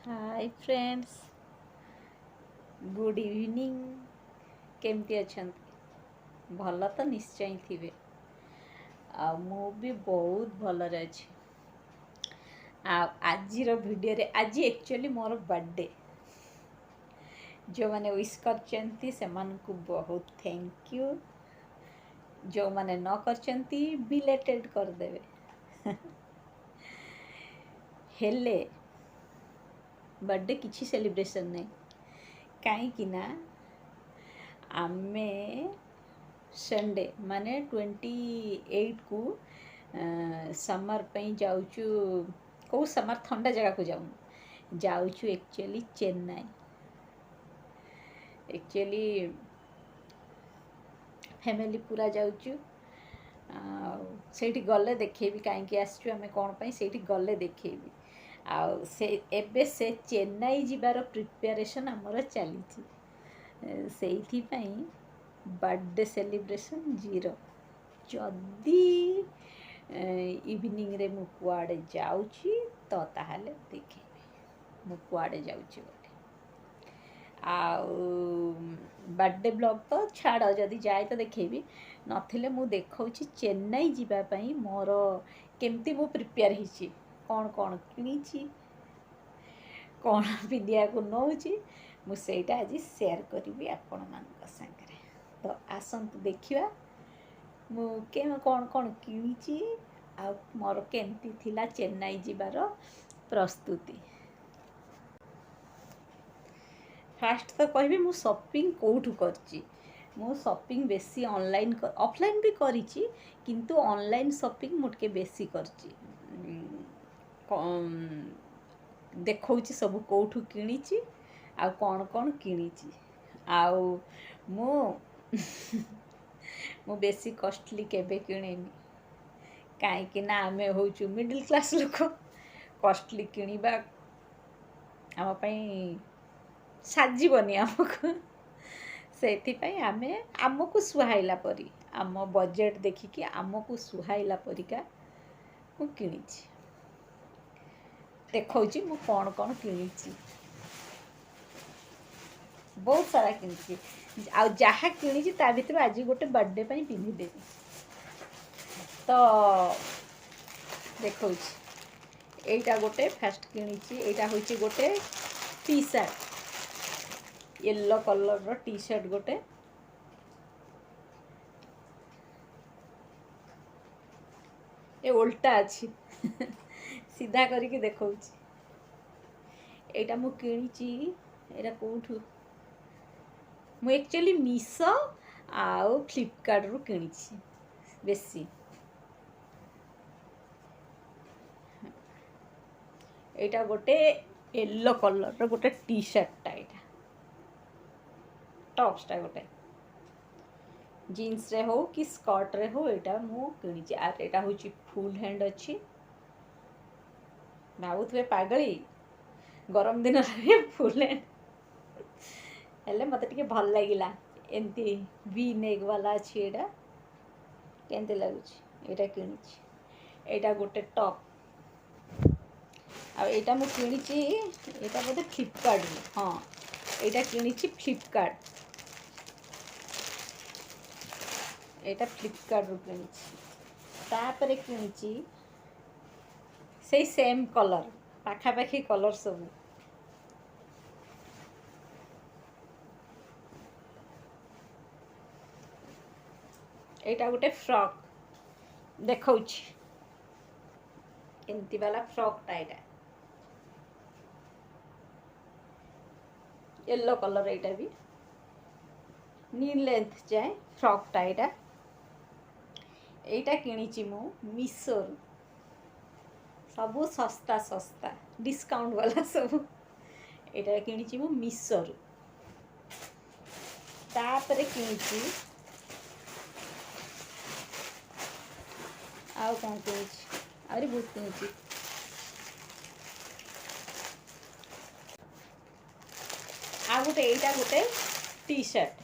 Hi friends, good evening. केमती अछंती? भल तो निश्चय थिबे। आ मु भी बहुत भलरे अछि। आजिर वीडियो रे आज एक्चुअली मोर बर्थडे। जो माने विश करचंती से मन को बहुत थैंक यू। जो माने न करचंती बिलेटेड कर देवे। हेले बर्थडे किछि सेलिब्रेशन नहीं काई कि ना आमे संडे माने 28 को समर पे जाऊचु। कौ समर ठंडा जगह को जाऊचु एक्चुअली चेन्नई। एक्चुअली फैमिली पूरा जाऊचु। सेठी गले देखेबी काईकि आसचु आमे कोन पई सेठी गले देखेबी। आ से एबे से चेन्नई जिबार प्रिपरेशन हमर चली। सेठी पई बर्थडे सेलिब्रेशन जीरो। जदि इवनिंग रे मु कुआडे जाउची तो ताहले देखेबी मु कुआडे जाउची बोली। बर्थडे ब्लॉग तो छाड़ जदि जाए तो देखेबी नथिले मु देखौची चेन्नई जीवा पई मोर केमती मु प्रिपेयर हिची, कौन कौन किनीची, कौन पिंडिया को नौची मु सेटा आज शेयर करी आपण मान संगे। तो आसंतु देखिया मु के कौन कौन किनीची आ मोर केमती थिला चेन्नई जीवार प्रस्तुति। फास्ट तो कहबी मु शॉपिंग कोठू करची। मु शॉपिंग बेसी ऑनलाइन ऑफलाइन भी करिची किंतु ऑनलाइन शॉपिंग मुटके बेसी करची। देखौची सब कोठू किनीची आ कौन कौन किनीची। आउ मु मु बेसी कॉस्टली केबे किणेनी काईकि ना आमे होचु मिडिल क्लास लोक। कॉस्टली किणीबा आम पई साजीबनी आमको। सेथिपाई आमे आमको सुहाइला परी आम बजेट देखिकी आमको सुहाइला परिका मु किणीची। देखौची मु कौन कौन किणीची। बहुत सारा किणीची आ जहा किणीची ता भितर आज गोटे बर्थडे पई पिन्ही देबी। तो देखौची एटा गोटे फास्ट किणीची। एटा होची गोटे T shirt yellow colour rho T shirt गोटे। ए उल्टा अछि सीधा करके देखौची। एटा मु किणीची। एटा कोठू मु एक्चुअली मीशो आउ फ्लिपकार्ट रु किणीची बेसी। एटा गोटे येलो कलर रो गोटे टी शर्ट टा। एटा टॉप्स टा गोटे जीन्स रे हो कि स्कर्ट रे हो एटा मु किणीची। आ एटा होची फुल हैंड अछि। भावुथबे पागली गरम दिन रे फुल हैंड हेले मते टिके भल लागिला। एमती वी नेक वाला अछि। एटा केनते लागुची एटा किणीची। एटा गोटे टॉप आ एटा मु किणीची। एटा बोधे फ्लिपकार्ट रू। हाँ एटा किणीची फ्लिपकार्ट। एटा फ्लिपकार्ट रू किणीची। तापरे किणीची से सेम कलर पाखापाखी कलर सब। एटा गोटे फ्रॉक देखौची एमती वाला फ्रॉक टा। एटा येलो कलर। एटा भी नी लेंथ जाए फ्रॉक टा। एटा एटा किणीची मु मीशो रु। सबु सस्ता सस्ता डिस्काउंट वाला सब। एटा किणीची मु मीशो रु। तापरे किणीची आउ कौन किणीची आउरी बहुत किणीची। आ गोटे एटा गोटे टी शर्ट।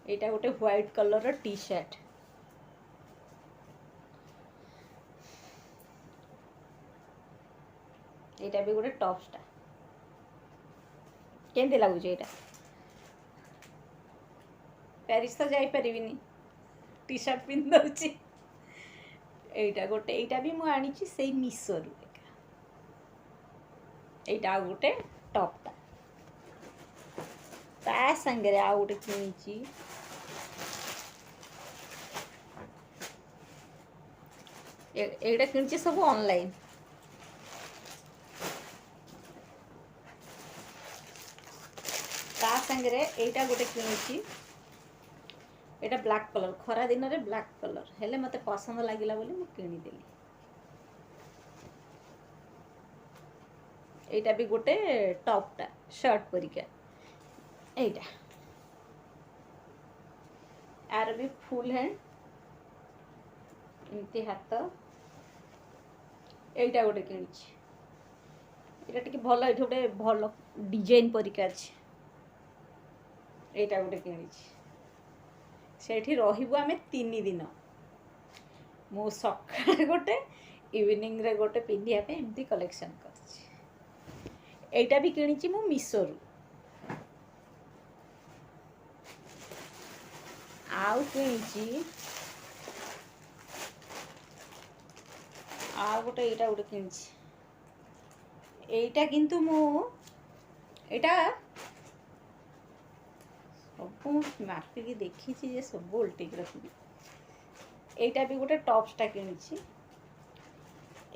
एटा गोटे white colour rho T shirt. एटा भी गोटे टॉप्सटा केमती लगुच एटा प्यारिस तो जाई परिबिनी टी शर्ट पिन दउची एटा गोटे एटा भी मु आनी से मिशो रु एटा गोटे टॉपटा ता संगे आ गोटे किनी एटा किनी सब ऑनलाइन ता संगे एटा गोटे किनी एटा ब्लैक कलर खरा दिन रे ब्लैक कलर हेले मते पसंद लागिला बोली मु किनी देली एटा भी गोटे टॉपटा शर्ट परिका एटा आर भी फुल हैंड इमती हाथ एटा गोटे किनी एटा टिके भल एठी गोटे भल डिजाइन परिका अछि एटा गोटे किनी सेठी रहिबु आमे 3 दिन मो सकाळ गोटे इवनिंग रे गोटे पिंधिया पे एमती कलेक्शन करछि एटा भी किनी मु मिशो रु आउ किनी आ गोटे एटा गोटे किनी एटा किंतु मु एटा सब मार्केट देखी जे सब उल्टी रखी एटा भी गोटे टॉप्सटा किनी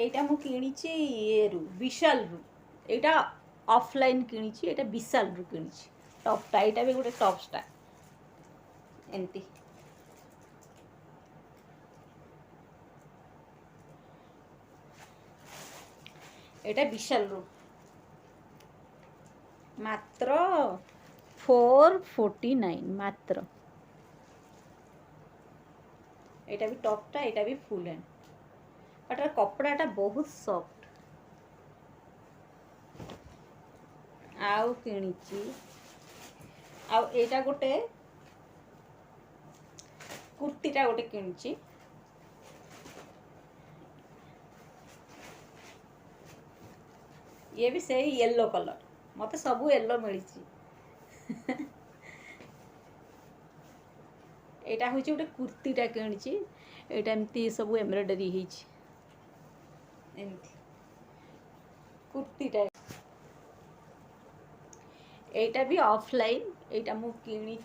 एटा मु किनी ये रु विशाल रु एटा ऑफलाइन किनी एटा विशाल रु किनी टॉपटा एटा भी गोटे टॉप्सटा एमती एटा विशाल रु मात्र 449 मात्र एटा भी टॉपटा एटा भी फुल हैंड बट कपड़ाटा बहुत सॉफ्ट आउ किनी आउ एटा गोटे कुर्तीटा गोटे किनी ये भी से येलो कलर मते सबू येलो मिली एटा होची गोटे कुर्तीटा किनी एटा एमती सब एम्ब्रॉयडरी हिच एमती कुर्तीटा एटा भी ऑफलाइन एटा मु किनी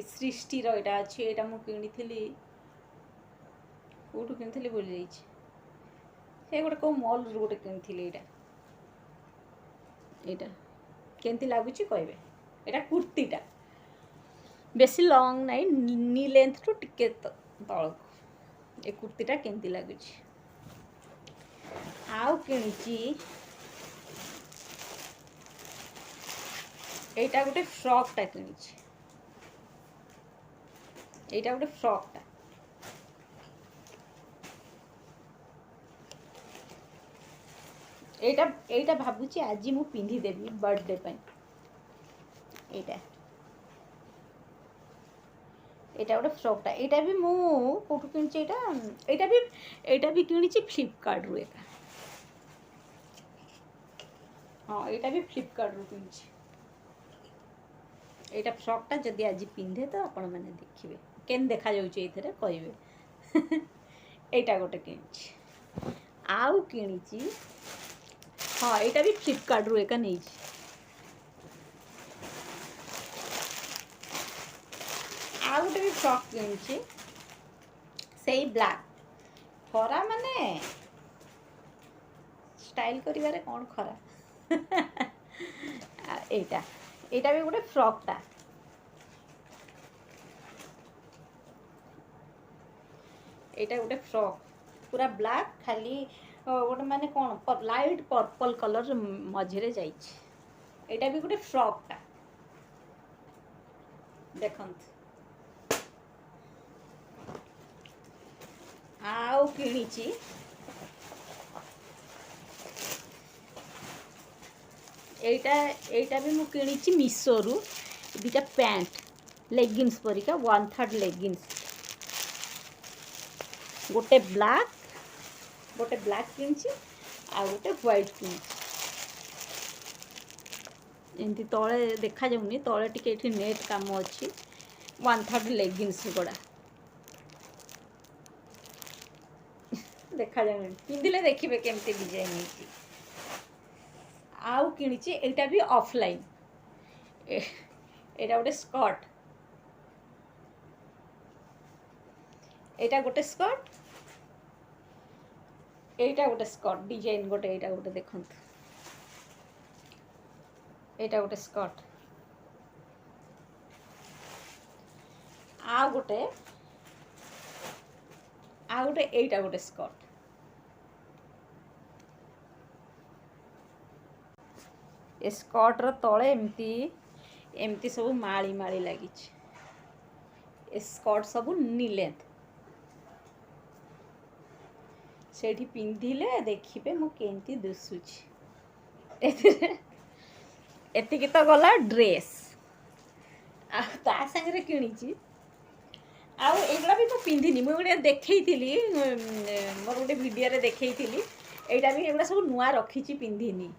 सृष्टि रो एटा अछि एटा मु किनी थिली कोठु किनी थिली बोल जाई से गोटे को मॉल रो गोटे किनी थिली एटा केमती लागुची कहबे एटा कुर्तीटा बेसी लॉन्ग नहीं नी लेंथ टू टिके तल ए कुर्तीटा केमती लागुची आउ किनी एटा गोटे फ्रॉकटा किनी एटा गोटे फ्रॉकटा एटा एटा भाबुची आज मु पिंधि देबी बर्थडे पे एटा एटा गोटे फ्रॉकटा एटा भी मु कोठु किनी एटा भी किनी फ्लिपकार्ट रु एटा हाँ एटा भी फ्लिपकार्ट रु किनी एटा फ्रॉकटा जदि आज पिंधे तो आपण माने देखिबे केन देखा जाउची एथरे कहबे एटा गोटे किनी आउ किनी हाँ एटा भी फ्लिपकार्ट रु एका नहीं आ गोटे भी फ्रॉक किनी से ब्लैक खरा माने स्टाइल करिवारे कौन खरा एटा एटा भी गोटे फ्रॉकटा एटा गोटे फ्रॉक पूरा ब्लैक खाली गोटे माने कौन लाइट पर्पल कलर मझे जाइए एटा भी गोटे फ्रॉकटा देखंत आउ किनी एटा भी मु किनी मिशो रु दुटा पैंट लेगिंग्स परिका 1/3 लेगिंग्स गोटे ब्लैक किनी आ गोटे व्हाइट किनी एमती तले देखा जाऊनी तले टिके एठी नेट काम अच्छी 1/3 लेगिंग्स गुड़ा देखा जाऊनी पिंधिले देखिए केमती डिजाइन है आउ किणी एटा भी ऑफलाइन एटा गोटे स्कर्ट एटा गोटे स्कर्ट एटा गोटे स्कर्ट डिजाइन गोटे एटा गोटे देखंतु एटा गोटे स्कर्ट आ गोटे एटा गोटे स्कर्ट ए स्कर्ट रो तळे एमती एमती सब माली माली लगी ए स्कर्ट सब नी लेंथ सेठी पिंधिले देखिबे मु केंती दिसुची एतिकी तो गला ड्रेस आ ता संगे किणी आउ एगुड़ा भी मुझे पिंधिनी मुझे देखी मोर गोटे वीडियो रे देखी एटा भी एगुड़ा सब नुआ रखी पिंधिनी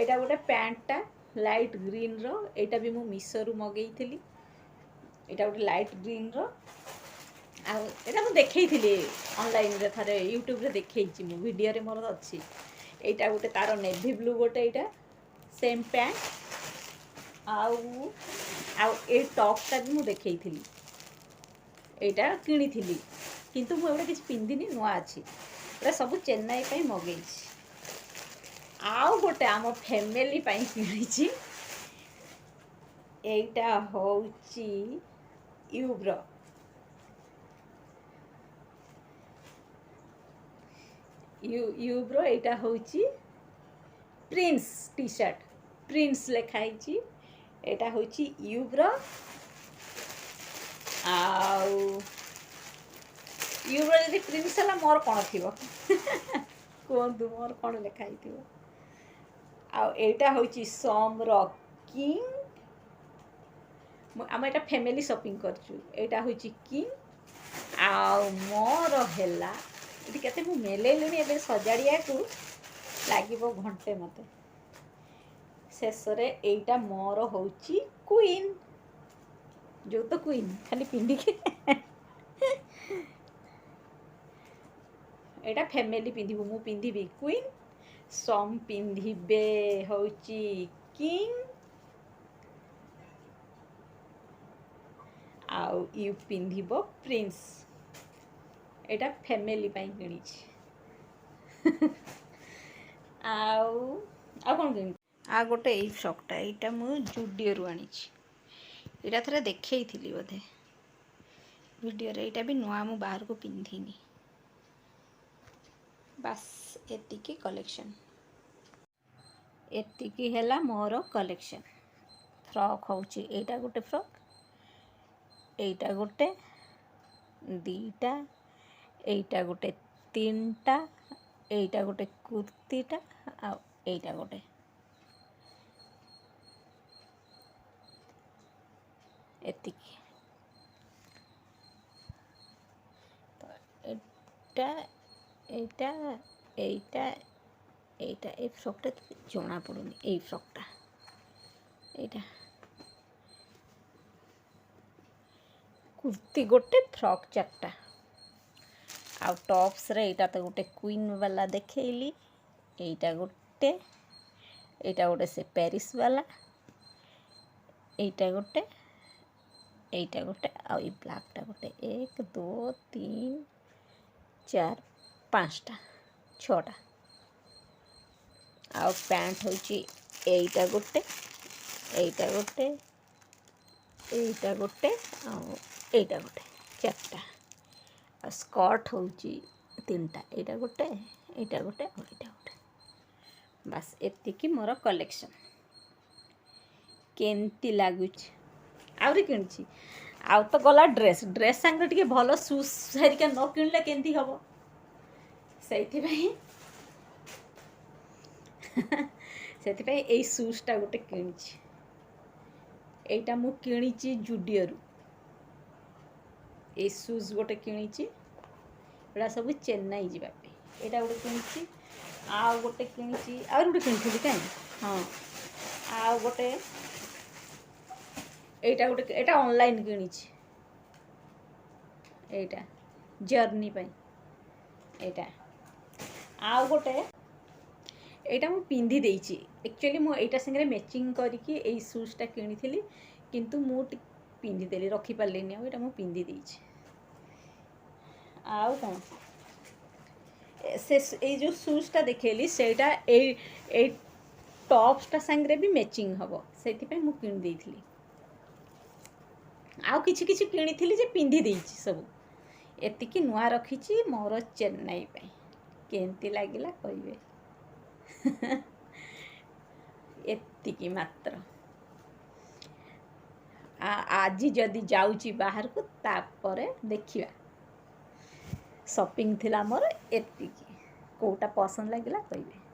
एटा गोटे पैंटा लाइट ग्रीन रो एटा भी मु मिशो रु मगई थी एटा गोटे लाइट ग्रीन रो एटा मु देखी ऑनलाइन रे थारे यूट्यूब रे देखी मु वीडियो रे मोर अच्छी एटा गोटे तार नेवी ब्लू गोटे एटा सेम पैंट आउ ए टॉपटा भी मुझे देखी एटा किनी थी किंतु मुझे किसी पिंधिनी नुआ अच्छी एटा सब चेन्नई पे मगई आउ गोटे आम फैमिली किनी एटा होची यूब्रो यूब्रो एटा होची प्रिंस टी शर्ट प्रिंस लिखाई एटा होची यूब्रो आउ यूब्रो जदि प्रिंस है मोर कौन थी कहतु मोर कौन लिखाई थी आउ एटा होची सोमर किंग आम एटा फैमिली शॉपिंग करचु एटा होची किंग आउ मोर हैला एटी केते मु मेलेलिनी एबे सजाड़िया को लागिबो घंटे मते शेष रे एटा मोर होची क्वीन जो तो क्वीन खाली पिंडी के एटा फैमिली पिंधिबो मु पिंधिबी क्वीन सम पिंधिबे होची किंग आउ यू पिंधिबो प्रिंस एटा फैमिली पाई किणी आउ आ कोन किणी आ गोटे ए फ्रॉकटा एटा मु जुडियो रु आनी एटा थरे देखई थिली बोधे वीडियो रे एटा भी नुआ मु बाहर को पिंधिनी बस एतिकी कलेक्शन एतिकी हैला मोर कलेक्शन फ्रॉक होची एटा गोटे फ्रॉक एटा गोटे दीटा एटा गोटे तीनटा एटा गोटे कुर्तीटा आ एटा गोटे एतिकी तो एटा एटा एटा एटा ए फ्रॉकटा जना पड़ुनी ए फ्रॉकटा एटा कुर्ती गोटे फ्रॉक चारटा आ टॉप्स रे एटा तो गोटे क्वीन वाला देखैली एटा गोटे से पेरिस वाला एटा गोटे आ ई ब्लैकटा गोटे 1 2 3 4 5टा 6टा आ पैंट होची एटा गोटे एटा गोटे एटा गोटे आ एटा गोटे चारटा आ स्कर्ट होची 3टा एटा गोटे और एटा गोटे बस एतिकी मोर कलेक्शन केमती लगुच आउरी किणची आउ तो गला ड्रेस ड्रेस संगे टिके भल शूज हरिका न किणले केमती हबो सेथिपाई एई शूजटा गोटे किणची एटा मु किणीची जुडियो रु ए शूज गोटे किणीची एटा सब चेन्नई जीवा पे एटा गोटे किणीची आ गोटे किणीची आ गोटे किणीथि काई हाँ ଆଉ ଗୋଟେ ଏଇଟା ଗୋଟେ ଏଇଟା ଅନଲାଇନ୍ କିଣିଛି, ଏଇଟା ଜର୍ଣ୍ଣି ପାଇଁ ଏଇଟା। ଆଉ ଗୋଟେ ଏଇଟା ମୁଁ ପିନ୍ଧି ଦେଇଛି, ଆକ୍ଚୁଆଲି ମୁଁ ଏଇଟା ସାଙ୍ଗରେ ମ୍ୟାଚିଂ କରିକି ଏଇ ସୁଜ୍ଟା କିଣିଥିଲି, କିନ୍ତୁ ମୁଁ ପିନ୍ଧିଦେଲି, ରଖିପାରିଲିନି ଆଉ, ଏଇଟା ମୁଁ ପିନ୍ଧି ଦେଇଛି। ଆଉ କ'ଣ ସେ ଏଇ ଯେଉଁ ସୁଜ୍ଟା ଦେଖେଇଲି ସେଇଟା ଏଇ ଟପ୍ସଟା ସାଙ୍ଗରେ ବି ମ୍ୟାଚିଂ ହେବ, ସେଇଥିପାଇଁ ମୁଁ କିଣି ଦେଇଥିଲି। ଆଉ କିଛି କିଛି କିଣିଥିଲି ଯେ ପିନ୍ଧି ଦେଇଛି ସବୁ। ଏତିକି ନୂଆ ରଖିଛି ମୋର ଚେନ୍ନାଇ ପାଇଁ। କେମିତି ଲାଗିଲା କହିବେ। ଏତିକି ମାତ୍ର। ଆଜି ଯଦି ଯାଉଛି ବାହାରକୁ ତାପରେ ଦେଖିବା। ସପିଂ ଥିଲା ମୋର ଏତିକି। କେଉଁଟା ପସନ୍ଦ ଲାଗିଲା କହିବେ।